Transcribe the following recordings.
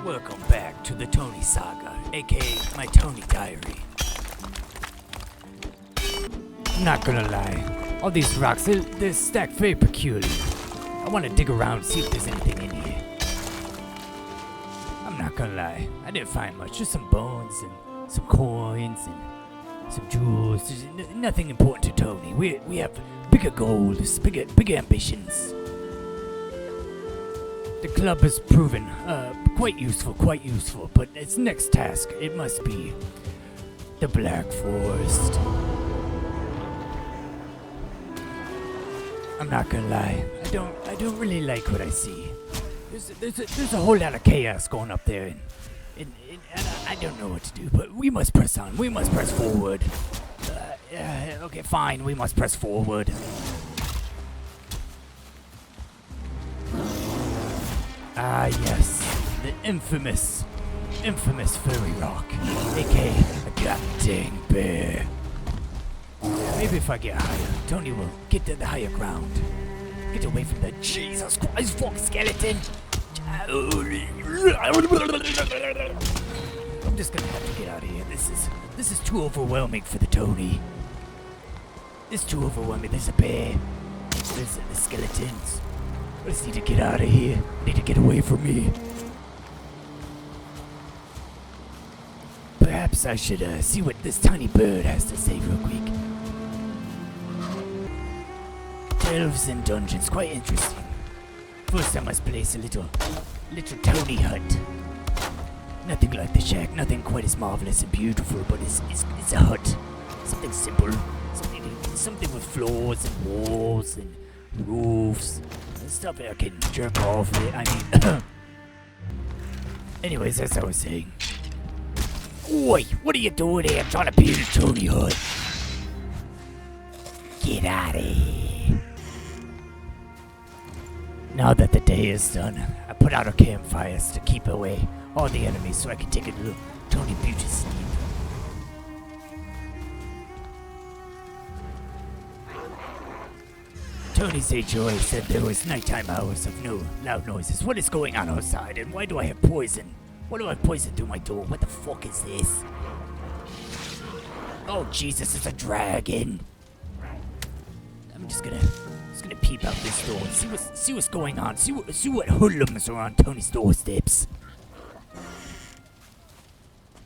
Welcome back to the Tony Saga, aka my Tony Diary. I'm not gonna lie, all these rocks, they're stacked very peculiar. I want to dig around, see if there's anything in here. I'm not gonna lie, I didn't find much, just some bones and some coins and some jewels. There's nothing important to Tony. We have bigger goals, bigger ambitions. The club has proven quite useful, but its next task, it must be the Black Forest. I'm not gonna lie, I don't really like what I see. There's a whole lot of chaos going up there, and I don't know what to do, but we must press on, we must press forward. Okay, fine, we must press forward. Ah, yes, the infamous furry rock, aka a goddamn bear. Maybe if I get higher, Tony will get to the higher ground. Get away from the Jesus Christ fuck skeleton. I'm just gonna have to get out of here. This is too overwhelming for the Tony. This is too overwhelming. There's a bear. There's the skeletons. I just need to get out of here. I need to get away from me. Perhaps I should see what this tiny bird has to say real quick. Delves and dungeons, quite interesting. First I must place a little Tony hut. Nothing like the shack, nothing quite as marvelous and beautiful, but it's a hut. Something simple, something with floors and walls and roofs. Stuff I can jerk off with. I mean, anyways, as I was saying. Oi, what are you doing here? I'm trying to build a Tony hut. Get out of here. Now that the day is done, I put out our campfires to keep away all the enemies so I can take a little Tony beauty sleep. Tony's HOA said there was nighttime hours of no loud noises. What is going on outside, and why do I have poison? Why do I have poison through my door? What the fuck is this? Oh Jesus, it's a dragon. I'm just gonna peep out this door and see what's going on. See what hoodlums are on Tony's doorsteps.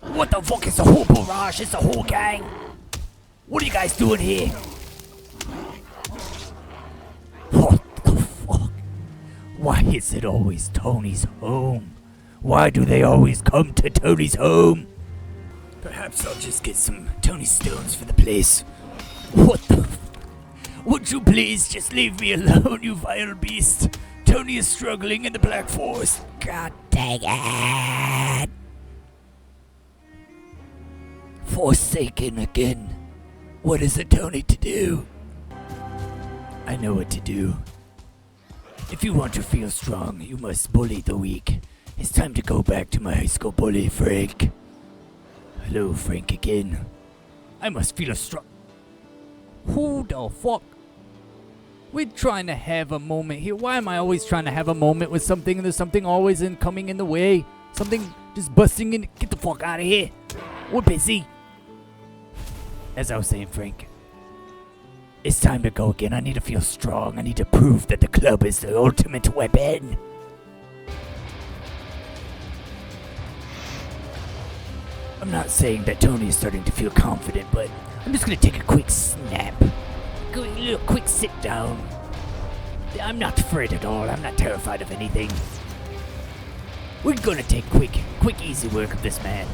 What the fuck is the whole barrage? It's the whole gang. What are you guys doing here? What the fuck? Why is it always Tony's home? Why do they always come to Tony's home? Perhaps I'll just get some Tony stones for the place. What the Would you please just leave me alone, you vile beast? Tony is struggling in the Black Forest. God dang it! Forsaken again. What is it, Tony, to do? I know what to do. If you want to feel strong, you must bully the weak. It's time to go back to my high school bully, Frank. Hello, Frank again. I must feel strong. Who the fuck? We're trying to have a moment here. Why am I always trying to have a moment with something and there's something always coming in the way? Something just busting in. Get the fuck out of here. We're busy. As I was saying, Frank, it's time to go again. I need to feel strong. I need to prove that the club is the ultimate weapon. I'm not saying that Tony is starting to feel confident, but I'm just gonna take a quick snap. A little quick sit down. I'm not afraid at all. I'm not terrified of anything. We're gonna take quick, easy work of this man.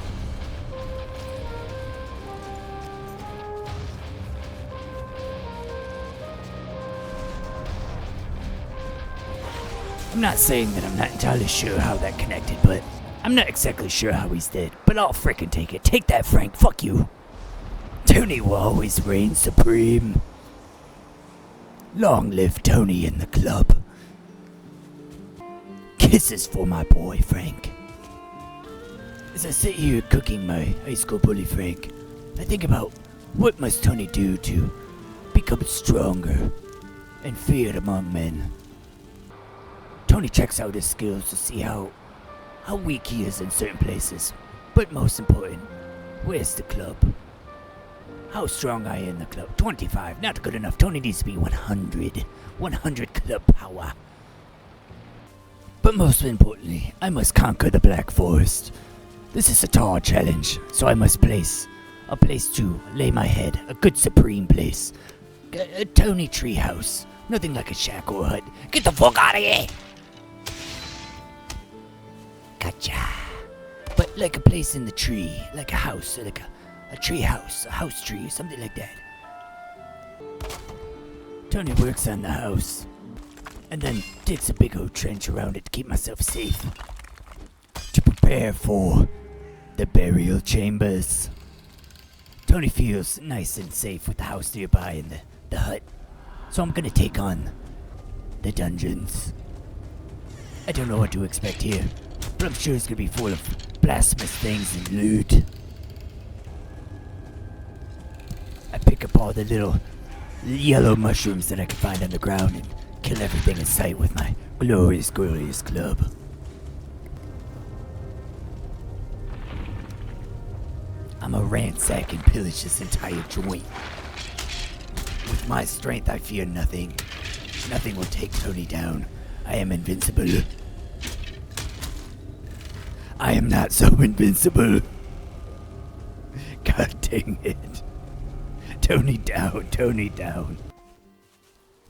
I'm not saying that I'm not entirely sure how that connected, but I'm not exactly sure how he's dead. But I'll frickin' take it. Take that, Frank. Fuck you. Tony will always reign supreme. Long live Tony in the club. Kisses for my boy, Frank. As I sit here cooking my high school bully, Frank, I think about what must Tony do to become stronger and feared among men. Tony checks out his skills to see how how weak he is in certain places. But most important, where's the club? How strong I am in the club? 25, not good enough. Tony needs to be 100. 100 club power. But most importantly, I must conquer the Black Forest. This is a tall challenge, so I must place a place to lay my head. A good supreme place. A Tony tree house. Nothing like a shack or a hut. Get the fuck out of here! Gotcha. But like a place in the tree. Like a house. Like a tree house. A house tree. Something like that. Tony works on the house. And then digs a big old trench around it to keep myself safe. To prepare for the burial chambers. Tony feels nice and safe with the house nearby and the hut. So I'm gonna take on the dungeons. I don't know what to expect here, but I'm sure it's gonna be full of blasphemous things and loot. I pick up all the little yellow mushrooms that I can find on the ground and kill everything in sight with my glorious, glorious club. I'm a ransack and pillage this entire joint. With my strength, I fear nothing. Nothing will take Tony down. I am invincible. I am not so invincible. God dang it. Tony down, Tony down.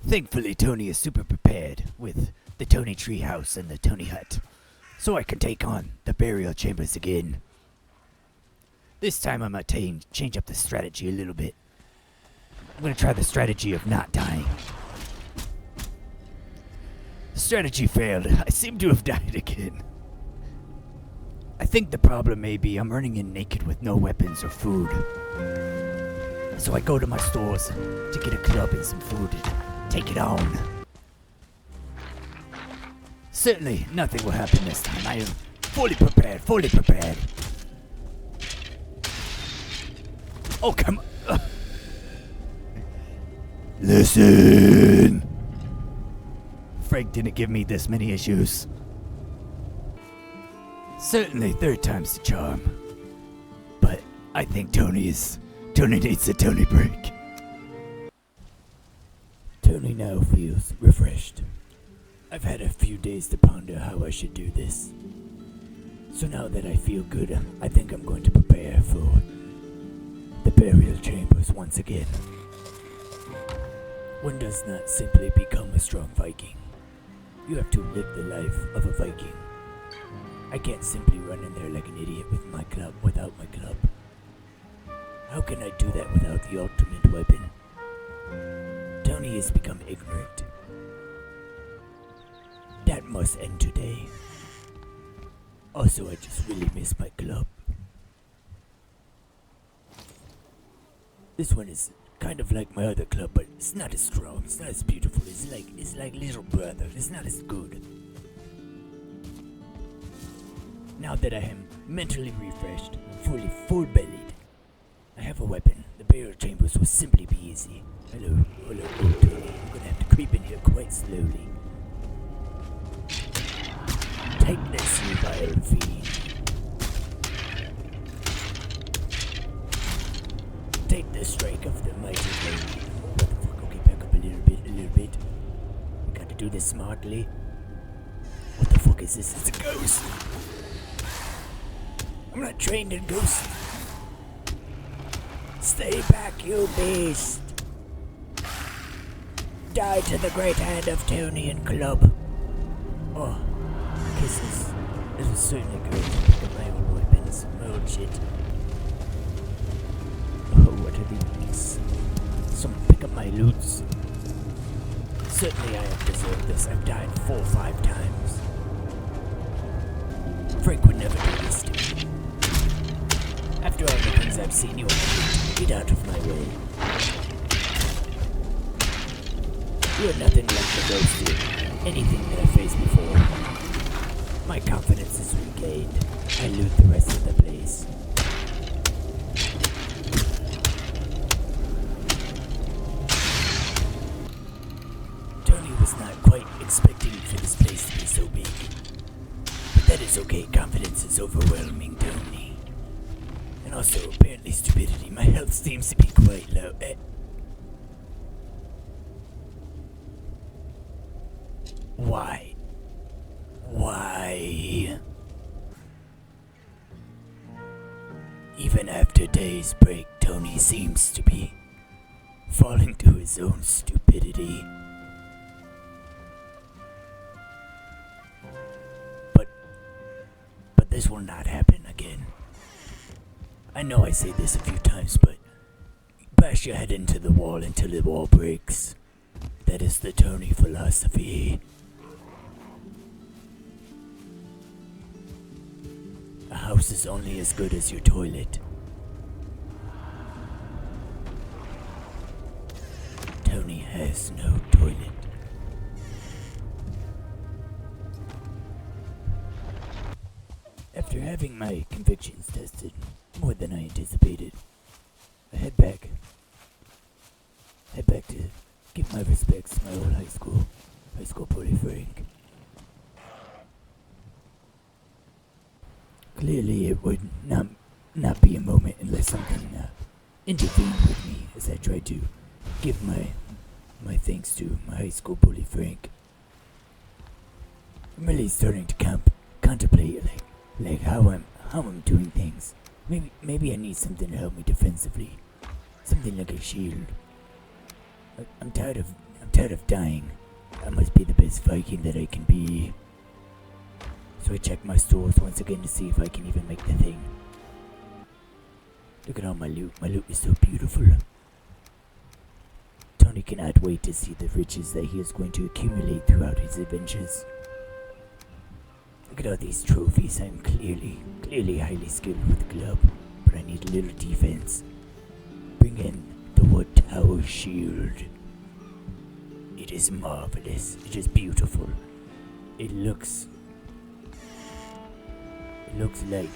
Thankfully, Tony is super prepared with the Tony treehouse and the Tony hut, so I can take on the burial chambers again. This time I'm gonna change up the strategy a little bit. I'm gonna try the strategy of not dying. The strategy failed. I seem to have died again. I think the problem may be I'm running in naked with no weapons or food. So I go to my stores to get a club and some food and take it on. Certainly nothing will happen this time. I am fully prepared, fully prepared. Oh, come on. Listen! Frank didn't give me this many issues. Certainly, third time's the charm. But I think Tony needs a Tony break. Tony now feels refreshed. I've had a few days to ponder how I should do this. So now that I feel good, I think I'm going to prepare for the burial chambers once again. One does not simply become a strong Viking. You have to live the life of a Viking. I can't simply run in there like an idiot with my club without my club. How can I do that without the ultimate weapon? Tony has become ignorant. That must end today. Also, I just really miss my club. This one is kind of like my other club, but it's not as strong, it's not as beautiful, it's like little brother, it's not as good. Now that I am mentally refreshed, fully full-bellied, I have a weapon. The burial chambers will simply be easy. Hello, Tony. I'm gonna have to creep in here quite slowly. Take this, you vile fiend. Take the strike of the mighty blade. What the fuck? Okay, back up a little bit. We gotta do this smartly. What the fuck is this? It's a ghost! I'm not trained in ghosts. Stay back, you beast! Die to the great hand of Tony and Club. Oh, kisses. This was certainly great to pick up my old weapons, my old shit. Oh, what are these? Someone pick up my loots. Certainly I have deserved this. I've died 4 or 5 times. Frank would never do this to me. After all the things I've seen you on, get out of my way. You are nothing like the ghost here. Anything that I faced before. My confidence is regained. I loot the rest of the place. Tony was not quite expecting for this place to be so big. But that is okay, confidence is overwhelming, Tony. And also, apparently, stupidity. My health seems to be quite low. Why? Why? Even after days break, Tony seems to be falling to his own stupidity. But this will not happen again. I know I say this a few times, but bash your head into the wall until the wall breaks. That is the Tony philosophy. A house is only as good as your toilet. Tony has no toilet. After having my convictions tested more than I anticipated, I head back to give my respects to my old high school bully Frank. Clearly it would not be a moment unless something intervened with me as I tried to give my thanks to my high school bully Frank. I'm really starting to contemplate like how I'm doing things. Maybe I need something to help me defensively. Something like a shield. I'm tired of dying. I must be the best Viking that I can be. So I check my stores once again to see if I can even make the thing. Look at all my loot. My loot is so beautiful. Tony cannot wait to see the riches that he is going to accumulate throughout his adventures. Look at all these trophies. I'm clearly highly skilled with the club, but I need a little defense. Bring in the wood tower shield. It is marvelous. It is beautiful. It looks like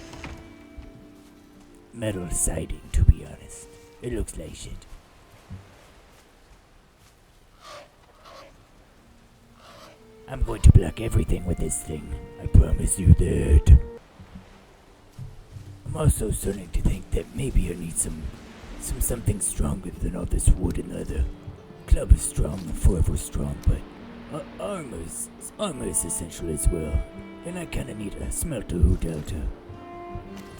metal siding, to be honest. It looks like shit. I'm going to block everything with this thing. I promise you that. I'm also starting to think that maybe I need something stronger than all this wood and leather. Club is strong and forever strong, but armor is essential as well. And I kinda need a smelter or delta.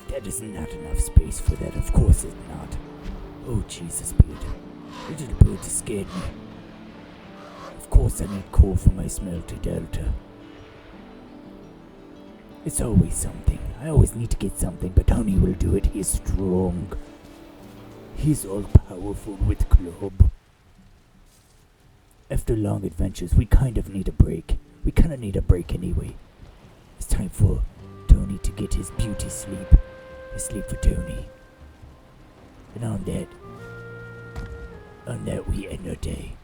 That is not enough space for that, of course it's not. Oh Jesus, Beard. Your little bird scared me. Of course I need coal for my smelter delta. It's always something. I always need to get something, but Tony will do it. He's strong. He's all powerful with club. After long adventures, we kind of need a break. We kinda need a break anyway. It's time for Tony to get his beauty sleep. His sleep for Tony. And on that we end our day.